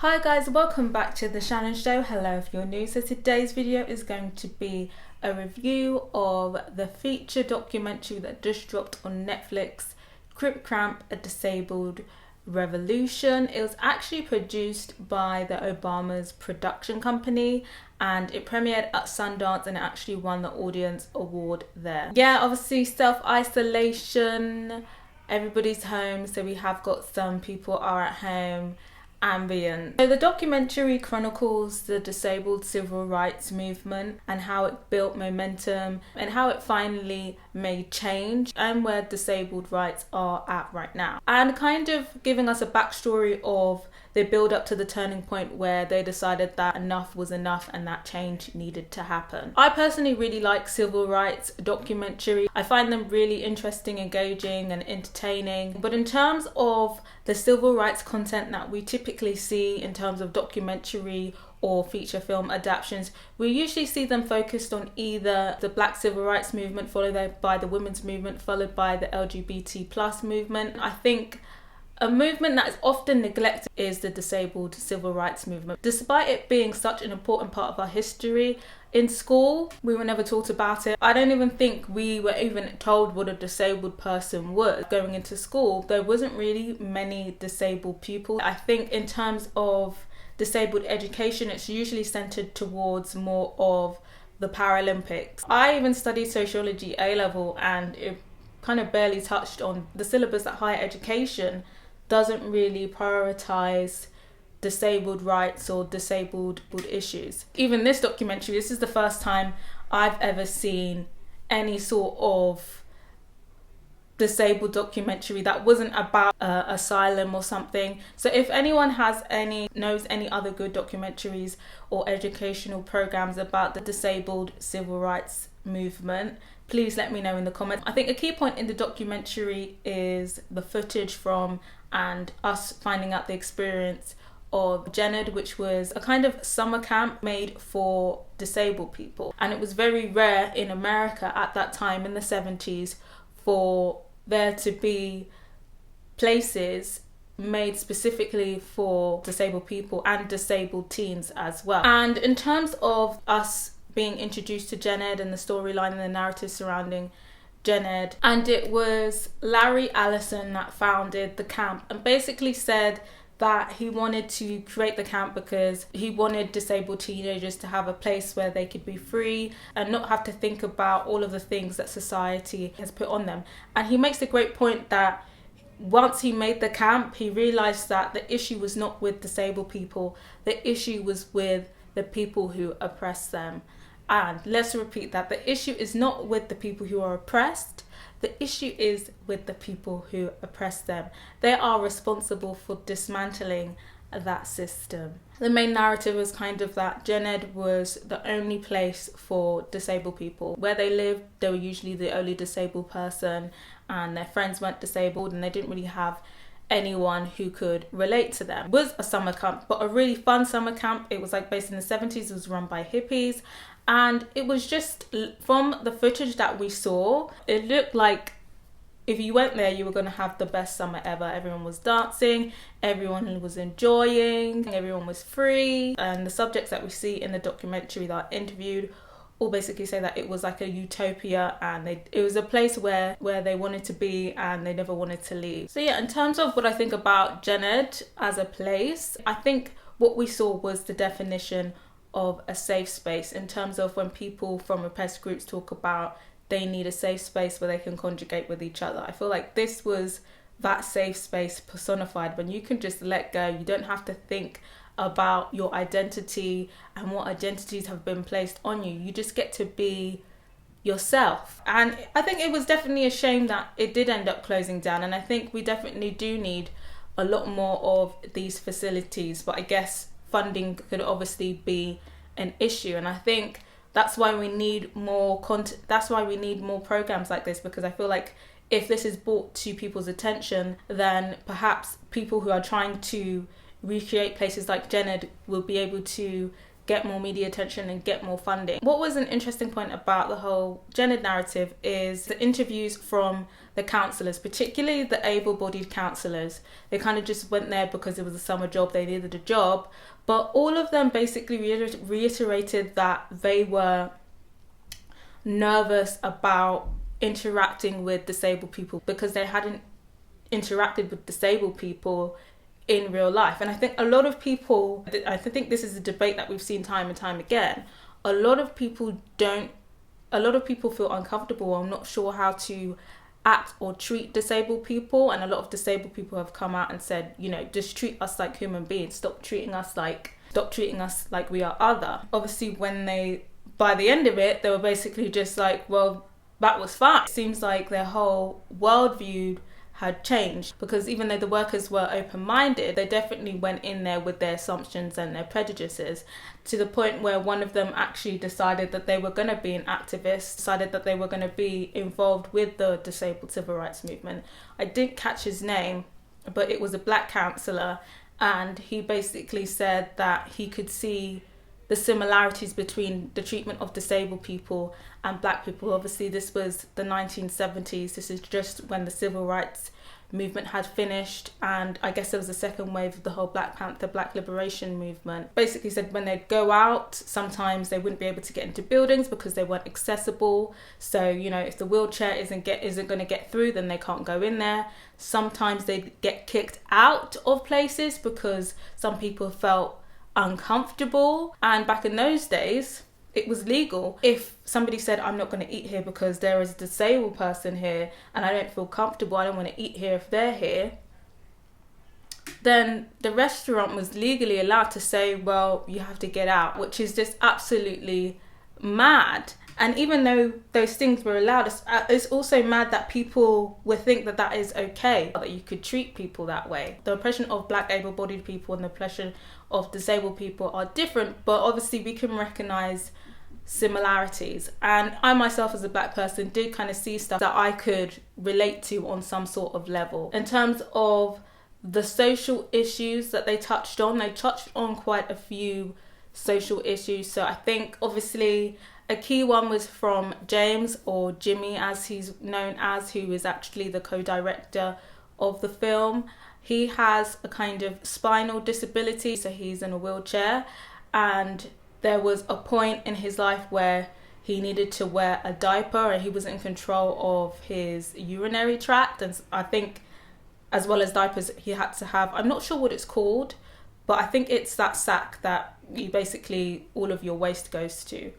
Hi guys, welcome back to the Shannon Show. Hello if you're new. So today's video is going to be a review of the feature documentary that just dropped on Netflix, Crip Camp, A Disabled Revolution. It was actually produced by the Obama's production company and it premiered at Sundance and it actually won the audience award there. Yeah, obviously self-isolation, everybody's home, so we have got some people are at home. Ambient. So the documentary chronicles the disabled civil rights movement and how it built momentum and how it finally made change and where disabled rights are at right now, and kind of giving us a backstory of the build up to the turning point where they decided that enough was enough and that change needed to happen. I personally really like civil rights documentaries. I find them really interesting, engaging and entertaining. But in terms of the civil rights content that we typically see in terms of documentary or feature film adaptations, we usually see them focused on either the Black civil rights movement, followed by the women's movement, followed by the LGBT plus movement. I think a movement that is often neglected is the disabled civil rights movement. Despite it being such an important part of our history, in school, we were never taught about it. I don't even think we were even told what a disabled person was. Going into school, there wasn't really many disabled pupils. I think in terms of disabled education, it's usually centered towards more of the Paralympics. I even studied sociology A-level and it kind of barely touched on the syllabus at higher education. Doesn't really prioritize disabled rights or disabled issues. Even this documentary, this is the first time I've ever seen any sort of disabled documentary that wasn't about asylum or something. So if anyone knows any other good documentaries or educational programs about the disabled civil rights movement, please let me know in the comments. I think a key point in the documentary is the footage from and us finding out the experience of Jened, which was a kind of summer camp made for disabled people. And it was very rare in America at that time in the 70s for there to be places made specifically for disabled people and disabled teens as well. And in terms of us being introduced to Jened and the storyline and the narrative surrounding Jened, and it was Larry Allison that founded the camp and basically said that he wanted to create the camp because he wanted disabled teenagers to have a place where they could be free and not have to think about all of the things that society has put on them. And he makes a great point that once he made the camp, he realized that the issue was not with disabled people, the issue was with the people who oppress them. And let's repeat that, the issue is not with the people who are oppressed, the issue is with the people who oppress them. They are responsible for dismantling that system. The main narrative was kind of that Jened was the only place for disabled people. Where they lived, they were usually the only disabled person and their friends weren't disabled and they didn't really have anyone who could relate to them. It was a summer camp, but a really fun summer camp. It was like based in the 70s, it was run by hippies. And it was just, from the footage that we saw, it looked like if you went there, you were going to have the best summer ever. Everyone was dancing, everyone was enjoying, everyone was free. And the subjects that we see in the documentary that are interviewed all basically say that it was like a utopia and it was a place where they wanted to be and they never wanted to leave. So yeah, in terms of what I think about Jened as a place, I think what we saw was the definition of a safe space in terms of when people from oppressed groups talk about they need a safe space where they can conjugate with each other. I feel like this was that safe space personified when you can just let go. You don't have to think about your identity and what identities have been placed on you. You just get to be yourself. And I think it was definitely a shame that it did end up closing down, and I think we definitely do need a lot more of these facilities, but I guess funding could obviously be an issue. And I think that's why we need more content. That's why we need more programs like this, because I feel like if this is brought to people's attention, then perhaps people who are trying to recreate places like Jened will be able to get more media attention and get more funding. What was an interesting point about the whole gendered narrative is the interviews from the counsellors, particularly the able-bodied counsellors. They kind of just went there because it was a summer job, they needed a job, but all of them basically reiterated that they were nervous about interacting with disabled people because they hadn't interacted with disabled people in real life. And I think a lot of people, I think this is a debate that we've seen time and time again, a lot of people feel uncomfortable or not sure how to act or treat disabled people, and a lot of disabled people have come out and said, you know, just treat us like human beings, stop treating us like we are other. Obviously, by the end of it, they were basically just like, well, that was fine. It seems like their whole worldview had changed, because even though the workers were open-minded, they definitely went in there with their assumptions and their prejudices, to the point where one of them actually decided that they were going to be an activist, decided that they were going to be involved with the disabled civil rights movement. I didn't catch his name, but it was a black counsellor, and he basically said that he could see the similarities between the treatment of disabled people and black people. Obviously, this was the 1970s. This is just when the civil rights movement had finished, and I guess there was a second wave of the whole Black Panther, Black Liberation movement. Basically said when they'd go out, sometimes they wouldn't be able to get into buildings because they weren't accessible. So, you know, if the wheelchair isn't going to get through, then they can't go in there. Sometimes they'd get kicked out of places because some people felt uncomfortable, and back in those days it was legal. If somebody said, I'm not going to eat here because there is a disabled person here and I don't feel comfortable, I don't want to eat here if they're here, then the restaurant was legally allowed to say, well, you have to get out, which is just absolutely mad. And even though those things were allowed, it's also mad that people would think that that is okay, that you could treat people that way. The oppression of black able-bodied people and the oppression of disabled people are different, but obviously we can recognise similarities. And I myself as a black person did kind of see stuff that I could relate to on some sort of level. In terms of the social issues that they touched on quite a few social issues. So I think obviously a key one was from James, or Jimmy as he's known as, who is actually the co-director of the film. He has a kind of spinal disability, so he's in a wheelchair, and there was a point in his life where he needed to wear a diaper and he was in control of his urinary tract, and I think as well as diapers he had to have, I'm not sure what it's called, but I think it's that sack that you basically all of your waste goes to.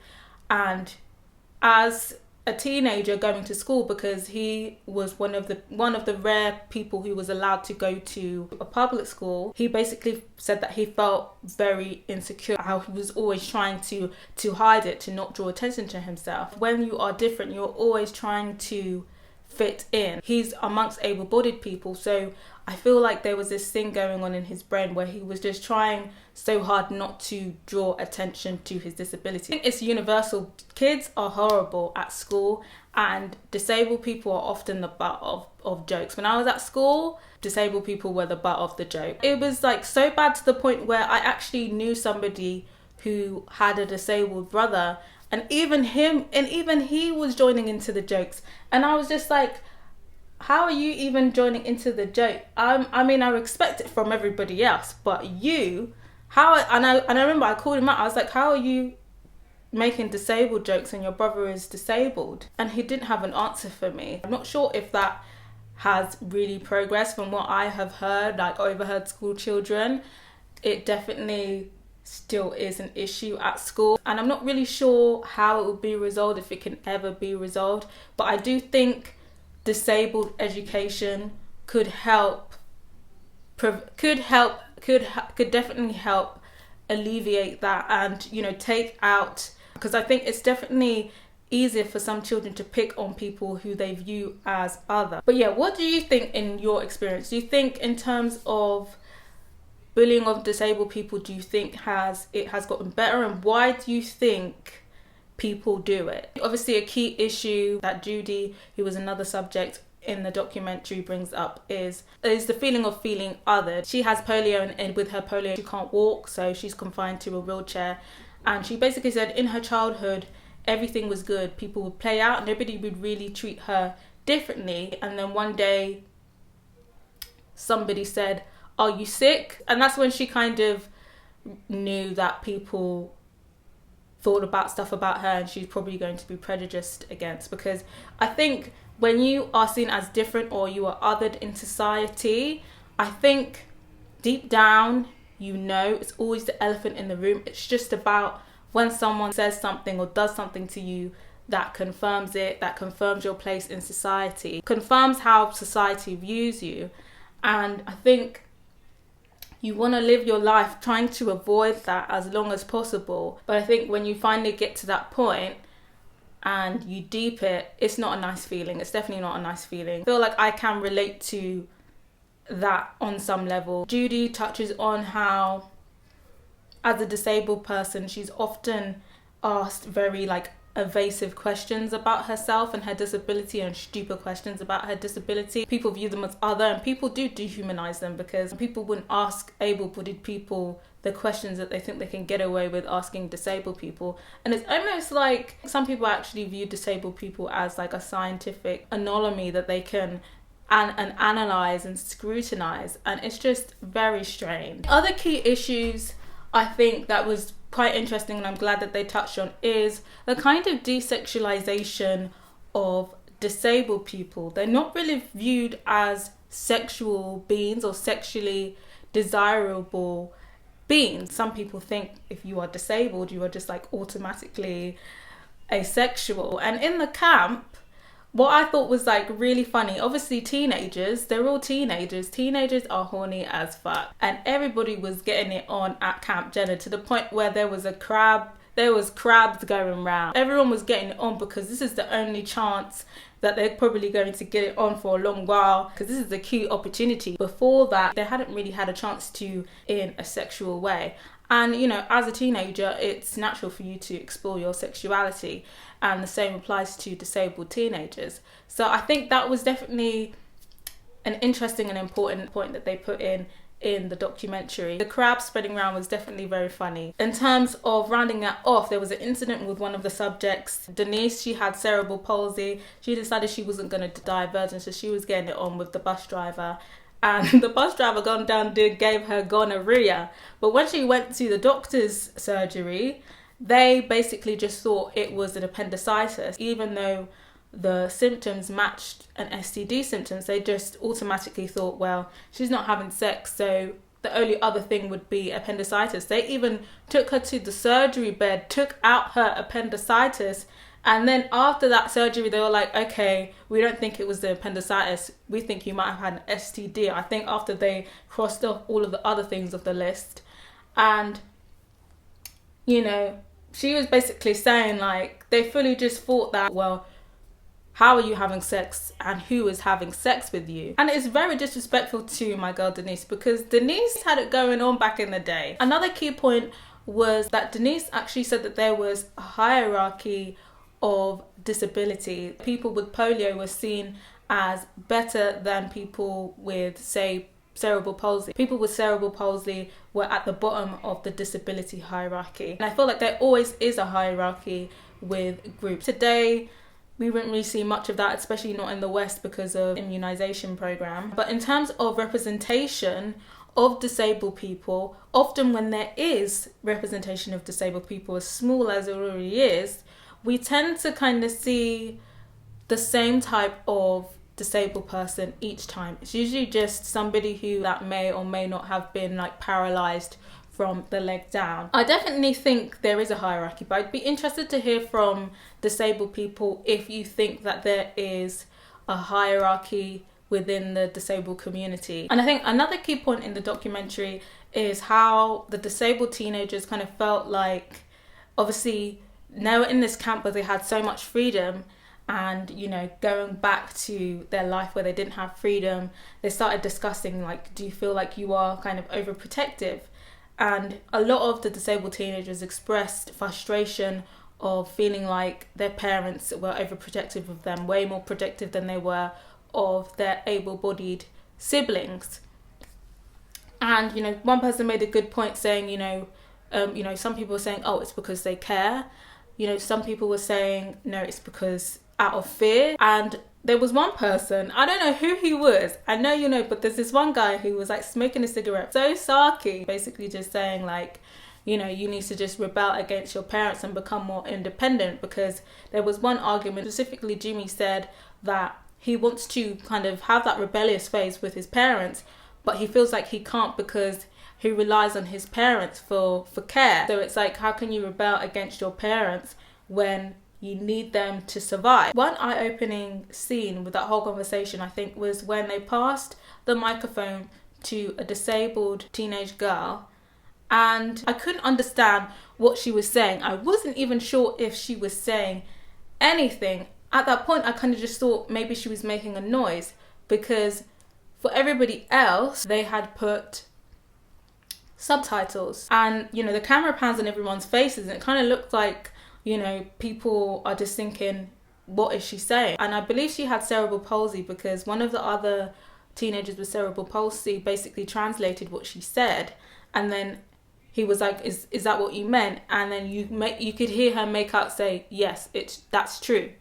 And as a teenager going to school, because he was one of the rare people who was allowed to go to a public school, he basically said that he felt very insecure, how he was always trying to hide it, to not draw attention to himself. When you are different, you're always trying to fit in. He's amongst able-bodied people, so I feel like there was this thing going on in his brain where he was just trying so hard not to draw attention to his disability. I think it's universal. Kids are horrible at school, and disabled people are often the butt of jokes. When I was at school, disabled people were the butt of the joke. It was like so bad to the point where I actually knew somebody who had a disabled brother, and even he was joining into the jokes, and I was just like, how are you even joining into the joke? I mean, I respect it from everybody else, but you, and I remember I called him out. I was like, how are you making disabled jokes and your brother is disabled? And he didn't have an answer for me. I'm not sure if that has really progressed from what I have heard, like overheard school children. It definitely still is an issue at school, and I'm not really sure how it will be resolved, if it can ever be resolved, but I do think disabled education could definitely help alleviate that, and, you know, take out, because I think it's definitely easier for some children to pick on people who they view as other. But yeah, what do you think in your experience? Do you think in terms of bullying of disabled people, do you think it has gotten better, and why do you think people do it? Obviously, a key issue that Judy, who was another subject in the documentary, brings up is the feeling of feeling othered. She has polio, and with her polio she can't walk, so she's confined to a wheelchair, And she basically said in her childhood, everything was good. People would play out, nobody would really treat her differently. And then one day, somebody said, "Are you sick?" And that's when she kind of knew that people thought about stuff about her and she's probably going to be prejudiced against. Because I think when you are seen as different or you are othered in society, I think deep down, you know, it's always the elephant in the room. It's just about when someone says something or does something to you that confirms it, that confirms your place in society, confirms how society views you. And I think you want to live your life trying to avoid that as long as possible. But I think when you finally get to that point and you deep it, it's not a nice feeling. It's definitely not a nice feeling. I feel like I can relate to that on some level. Judy touches on how, as a disabled person, she's often asked very evasive questions about herself and her disability, and stupid questions about her disability. People view them as other, and people do dehumanize them, because people wouldn't ask able-bodied people the questions that they think they can get away with asking disabled people. And it's almost like some people actually view disabled people as like a scientific anomaly that they can and analyze and scrutinize, and it's just very strange. Other key issues I think that was quite interesting, and I'm glad that they touched on, is the kind of desexualization of disabled people. They're not really viewed as sexual beings or sexually desirable beings. Some people think if you are disabled, you are just automatically asexual. And in the camp, what I thought was really funny, obviously teenagers, they're all teenagers. Teenagers are horny as fuck. And everybody was getting it on at Camp Jenna, to the point where there was crabs going round. Everyone was getting it on because this is the only chance that they're probably going to get it on for a long while, because this is a cute opportunity. Before that, they hadn't really had a chance to in a sexual way. And, as a teenager, it's natural for you to explore your sexuality. And the same applies to disabled teenagers. So I think that was definitely an interesting and important point that they put in the documentary. The crab spreading around was definitely very funny. In terms of rounding that off, there was an incident with one of the subjects. Denise, she had cerebral palsy. She decided she wasn't going to die a virgin, so she was getting it on with the bus driver. And the bus driver gave her gonorrhea. But when she went to the doctor's surgery, they basically just thought it was an appendicitis. Even though the symptoms matched an STD symptoms, they just automatically thought, well, she's not having sex, so the only other thing would be appendicitis. They even took her to the surgery bed, took out her appendicitis, and then after that surgery, they were like, okay, we don't think it was the appendicitis. We think you might have had an STD. I think after they crossed off all of the other things off the list. And, she was basically saying they fully just thought that, well, how are you having sex and who is having sex with you? And it's very disrespectful to my girl Denise, because Denise had it going on back in the day. Another key point was that Denise actually said that there was a hierarchy of disability. People with polio were seen as better than people with, say, cerebral palsy. People with cerebral palsy were at the bottom of the disability hierarchy. And I feel like there always is a hierarchy with groups. Today, we wouldn't really see much of that, especially not in the West because of immunization program. But in terms of representation of disabled people, often when there is representation of disabled people, as small as it already is, we tend to kind of see the same type of disabled person each time. It's usually just somebody who that may or may not have been paralyzed from the leg down. I definitely think there is a hierarchy, but I'd be interested to hear from disabled people if you think that there is a hierarchy within the disabled community. And I think another key point in the documentary is how the disabled teenagers kind of felt like, obviously, now in this camp where they had so much freedom, and going back to their life where they didn't have freedom, they started discussing do you feel like you are kind of overprotective? And a lot of the disabled teenagers expressed frustration of feeling like their parents were overprotective of them, way more protective than they were of their able-bodied siblings. And one person made a good point saying, You know, some people were saying, oh, it's because they care. You know, some people were saying, no, it's because out of fear. And there was one person, I don't know who he was, I know you know, but there's this one guy who was like smoking a cigarette, so sarky, basically just saying like, you know, you need to just rebel against your parents and become more independent, because there was one argument, specifically Jimmy said that he wants to kind of have that rebellious phase with his parents, but he feels like he can't because he relies on his parents for care. So it's like, how can you rebel against your parents when you need them to survive? One eye-opening scene with that whole conversation, I think, was when they passed the microphone to a disabled teenage girl, and I couldn't understand what she was saying. I wasn't even sure if she was saying anything. At that point, I kind of just thought maybe she was making a noise, because for everybody else, they had put subtitles, and you know, the camera pans on everyone's faces, and it kind of looked like, you know, people are just thinking, what is she saying? And I believe she had cerebral palsy, because one of the other teenagers with cerebral palsy basically translated what she said, and then he was like, is that what you meant? And then you could hear her make out say, yes, that's true.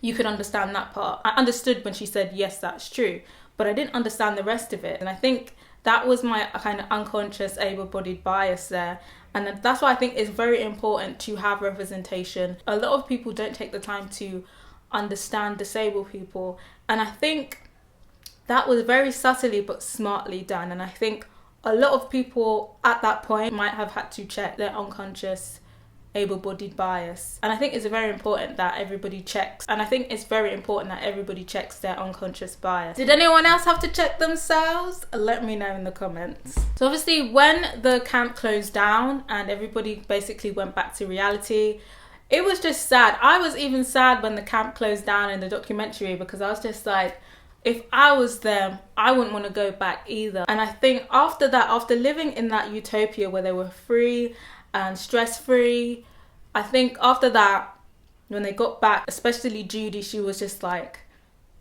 You could understand that part. I understood when she said, yes, that's true, but I didn't understand the rest of it. And I think that was my kind of unconscious able-bodied bias there. And that's why I think it's very important to have representation. A lot of people don't take the time to understand disabled people. And I think that was very subtly but smartly done. And I think a lot of people at that point might have had to check their unconscious able-bodied bias. And I think it's very important that everybody checks. And I think it's very important that everybody checks their unconscious bias. Did anyone else have to check themselves? Let me know in the comments. So obviously when the camp closed down and everybody basically went back to reality, it was just sad. I was even sad when the camp closed down in the documentary, because I was just like, if I was them, I wouldn't want to go back either. And I think after that, after living in that utopia where they were free and stress-free, I think after that, when they got back, especially Judy, she was just like,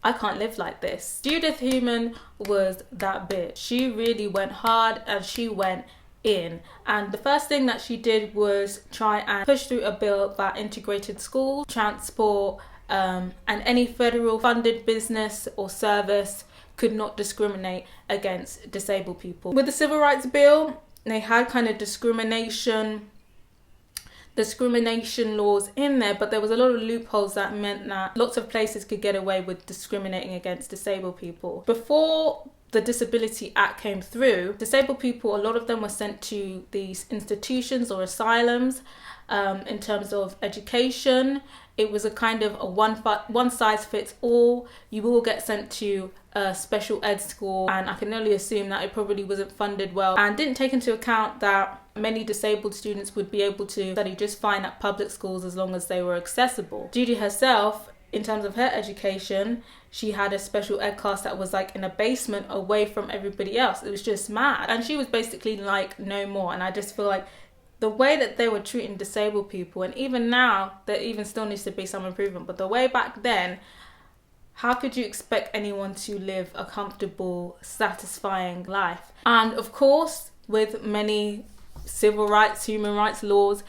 I can't live like this. Judith Human was that bitch. She really went hard and she went in. And the first thing that she did was try and push through a bill that integrated school, transport, and any federal funded business or service could not discriminate against disabled people. With the Civil Rights Bill, they had kind of discrimination laws in there, but there was a lot of loopholes that meant that lots of places could get away with discriminating against disabled people. Before the Disability Act came through, disabled people, a lot of them were sent to these institutions or asylums. In terms of education, it was a kind of a one size fits all. You all get sent to a special ed school, and I can only assume that it probably wasn't funded well and didn't take into account that many disabled students would be able to study just fine at public schools as long as they were accessible. Judy herself, in terms of her education, she had a special ed class that was like in a basement away from everybody else. It was just mad. And she was basically like, no more. And I just feel like the way that they were treating disabled people, and even now, there even still needs to be some improvement, but the way back then, how could you expect anyone to live a comfortable, satisfying life? And of course, with many civil rights, human rights laws,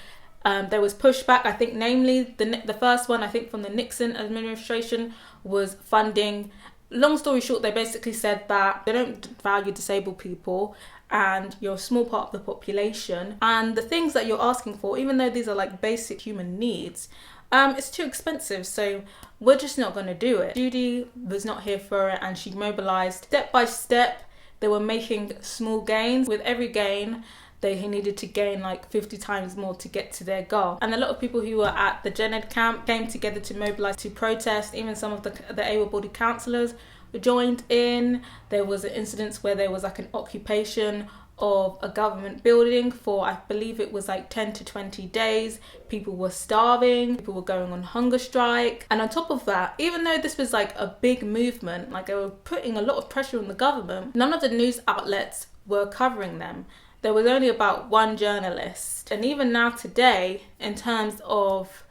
there was pushback. I think namely the first one, I think from the Nixon administration, was funding. Long story short, they basically said that they don't value disabled people and you're a small part of the population, and the things that you're asking for, even though these are like basic human needs, it's too expensive, so we're just not going to do it. Judy was not here for it, and she mobilized step by step. They were making small gains. With every gain, they needed to gain like 50 times more to get to their goal. And a lot of people who were at the Gen Ed camp came together to mobilize, to protest. Even some of the able-bodied counsellors joined in. There was an incident where there was like an occupation of a government building for, I believe it was like 10 to 20 days. People were starving, people were going on hunger strike. And on top of that, even though this was like a big movement, like they were putting a lot of pressure on the government, none of the news outlets were covering them. There was only about one journalist. And even now today, in terms of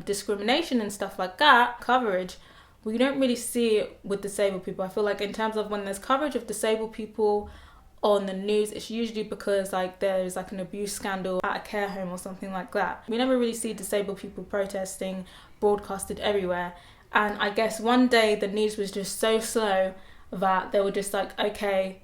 discrimination and stuff like that, coverage, we don't really see it with disabled people. I feel like in terms of when there's coverage of disabled people on the news, it's usually because like there's like an abuse scandal at a care home or something like that. We never really see disabled people protesting broadcasted everywhere. And I guess one day the news was just so slow that they were just like, okay,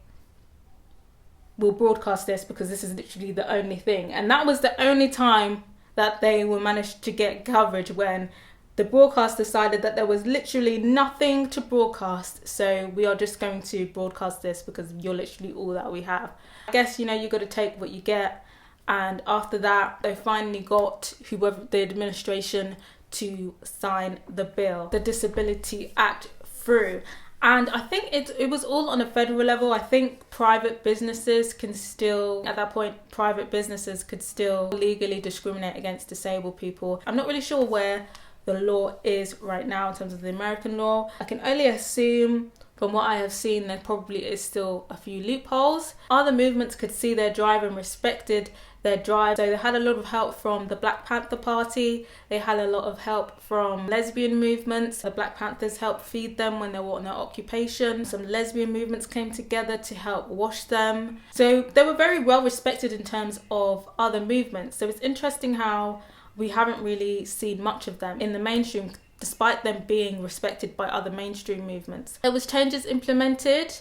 we'll broadcast this because this is literally the only thing. And that was the only time that they were managed to get coverage, when the broadcast decided that there was literally nothing to broadcast, so we are just going to broadcast this because you're literally all that we have. I guess, you got to take what you get. And after that, they finally got whoever the administration to sign the bill, the Disability Act, through. And I think it was all on a federal level. I think private businesses can still, at that point, private businesses could still legally discriminate against disabled people. I'm not really sure where the law is right now in terms of the American law. I can only assume from what I have seen there probably is still a few loopholes. Other movements could see their drive and respected their drive. So they had a lot of help from the Black Panther Party. They had a lot of help from lesbian movements. The Black Panthers helped feed them when they were on their occupation. Some lesbian movements came together to help wash them. So they were very well respected in terms of other movements. So it's interesting how we haven't really seen much of them in the mainstream, despite them being respected by other mainstream movements. There was changes implemented,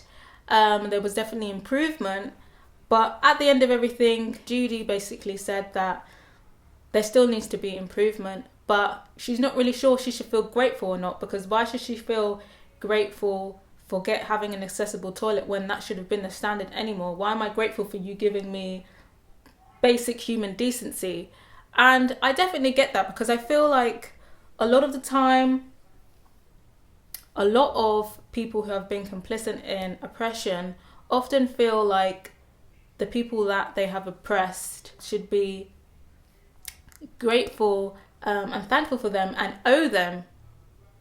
there was definitely improvement, but at the end of everything, Judy basically said that there still needs to be improvement, but she's not really sure she should feel grateful or not, because why should she feel grateful for having an accessible toilet when that should have been the standard anymore? Why am I grateful for you giving me basic human decency? And I definitely get that, because I feel like a lot of the time, a lot of people who have been complicit in oppression often feel like the people that they have oppressed should be grateful and thankful for them, and owe them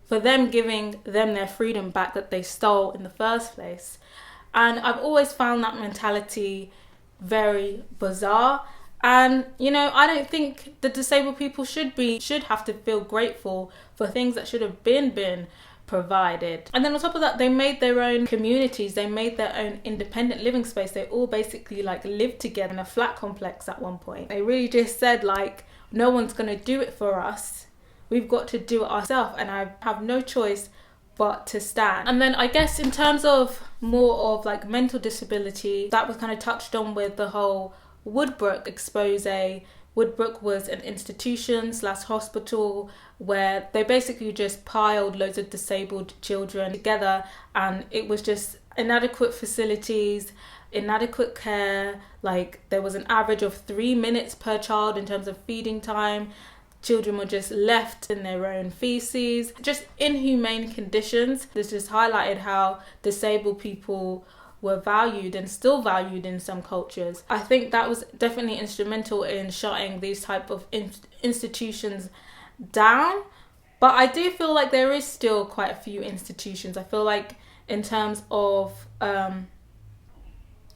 for them giving them their freedom back that they stole in the first place. And I've always found that mentality very bizarre. And I don't think the disabled people should have to feel grateful for things that should have been provided. And then on top of that, they made their own communities, they made their own independent living space. They all basically lived together in a flat complex at one point. They really just said no one's gonna do it for us, we've got to do it ourselves, and I have no choice but to stand. And then I guess in terms of more of mental disability, that was kind of touched on with the whole Woodbrook expose. Woodbrook was an institution / hospital where they basically just piled loads of disabled children together, and it was just inadequate facilities, inadequate care. There was an average of 3 minutes per child in terms of feeding time. Children were just left in their own feces, just inhumane conditions. This just highlighted how disabled people were valued and still valued in some cultures. I think that was definitely instrumental in shutting these type of institutions down. But I do feel like there is still quite a few institutions. I feel like in terms of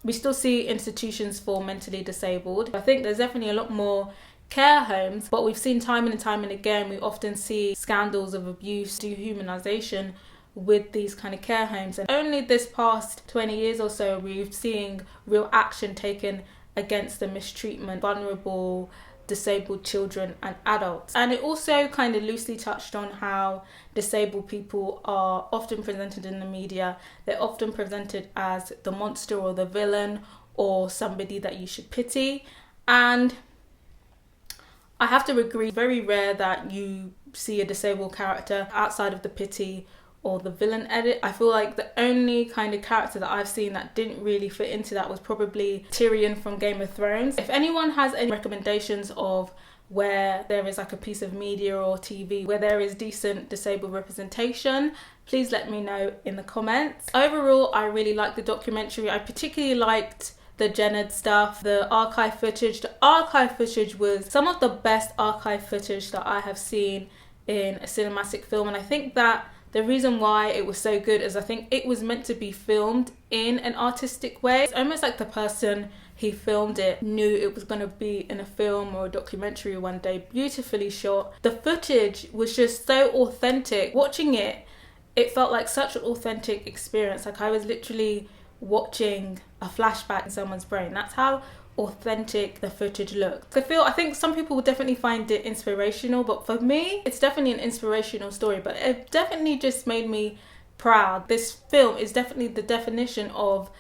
we still see institutions for mentally disabled. I think there's definitely a lot more care homes, but we've seen time and again, we often see scandals of abuse, dehumanization with these kind of care homes. And only this past 20 years or so, we've seen real action taken against the mistreatment of vulnerable disabled children and adults. And it also kind of loosely touched on how disabled people are often presented in the media. They're often presented as the monster or the villain or somebody that you should pity. And I have to agree, very rare that you see a disabled character outside of the pity or the villain edit. I feel like the only kind of character that I've seen that didn't really fit into that was probably Tyrion from Game of Thrones. If anyone has any recommendations of where there is a piece of media or TV where there is decent disabled representation, please let me know in the comments. Overall, I really liked the documentary. I particularly liked the Jennard stuff, the archive footage. The archive footage was some of the best archive footage that I have seen in a cinematic film, and I think that the reason why it was so good is I think it was meant to be filmed in an artistic way. It's almost like the person who filmed it knew it was going to be in a film or a documentary one day, beautifully shot. The footage was just so authentic. Watching it, it felt like such an authentic experience. I was literally watching a flashback in someone's brain. That's how authentic the footage looks. I think some people will definitely find it inspirational, but for me, it's definitely an inspirational story, but it definitely just made me proud. This film is definitely the definition of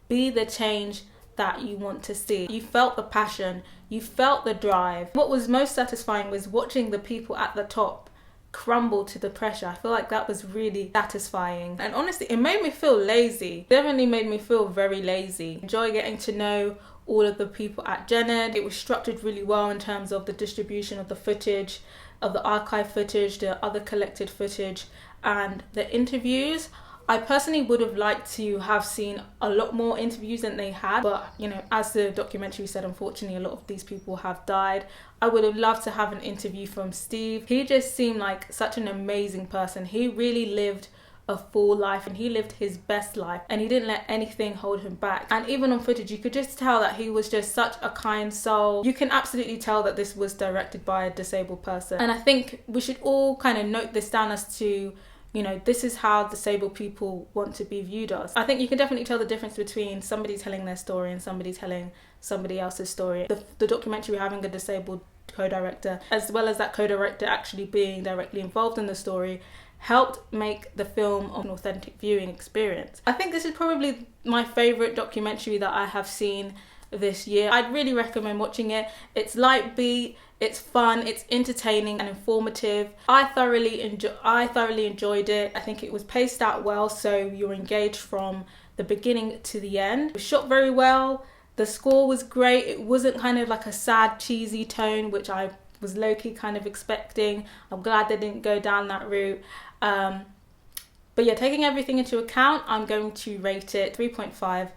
be the change that you want to see. You felt the passion, you felt the drive. What was most satisfying was watching the people at the top crumble to the pressure. I feel like that was really satisfying. And honestly, it made me feel lazy. Definitely made me feel very lazy. Enjoy getting to know all of the people at Jened. It was structured really well in terms of the distribution of the footage, of the archive footage, the other collected footage, and the interviews. I personally would have liked to have seen a lot more interviews than they had, but you know, as the documentary said, unfortunately a lot of these people have died. I would have loved to have an interview from Steve. He just seemed like such an amazing person. He really lived a full life and he lived his best life, and he didn't let anything hold him back. And even on footage you could just tell that he was just such a kind soul. You can absolutely tell that this was directed by a disabled person, and I think we should all kind of note this down as to, you know, this is how disabled people want to be viewed as. I think you can definitely tell the difference between somebody telling their story and somebody telling somebody else's story. The documentary having a disabled co-director, as well as that co-director actually being directly involved in the story, helped make the film an authentic viewing experience. I think this is probably my favourite documentary that I have seen this year. I'd really recommend watching it. It's light beat, it's fun, it's entertaining and informative. I thoroughly enjoyed it. I think it was paced out well, so you're engaged from the beginning to the end. It was shot very well. The score was great. It wasn't kind of like a sad, cheesy tone, which I was low-key kind of expecting. I'm glad they didn't go down that route. But yeah, taking everything into account, I'm going to rate it 3.5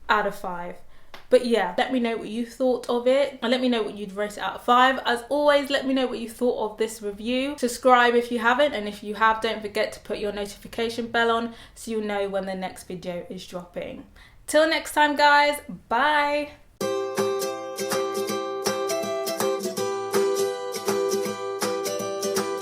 out of 5. But yeah, let me know what you thought of it, and let me know what you'd rate it out of 5. As always, let me know what you thought of this review. Subscribe if you haven't, and if you have, don't forget to put your notification bell on so you'll know when the next video is dropping. Till next time guys, bye!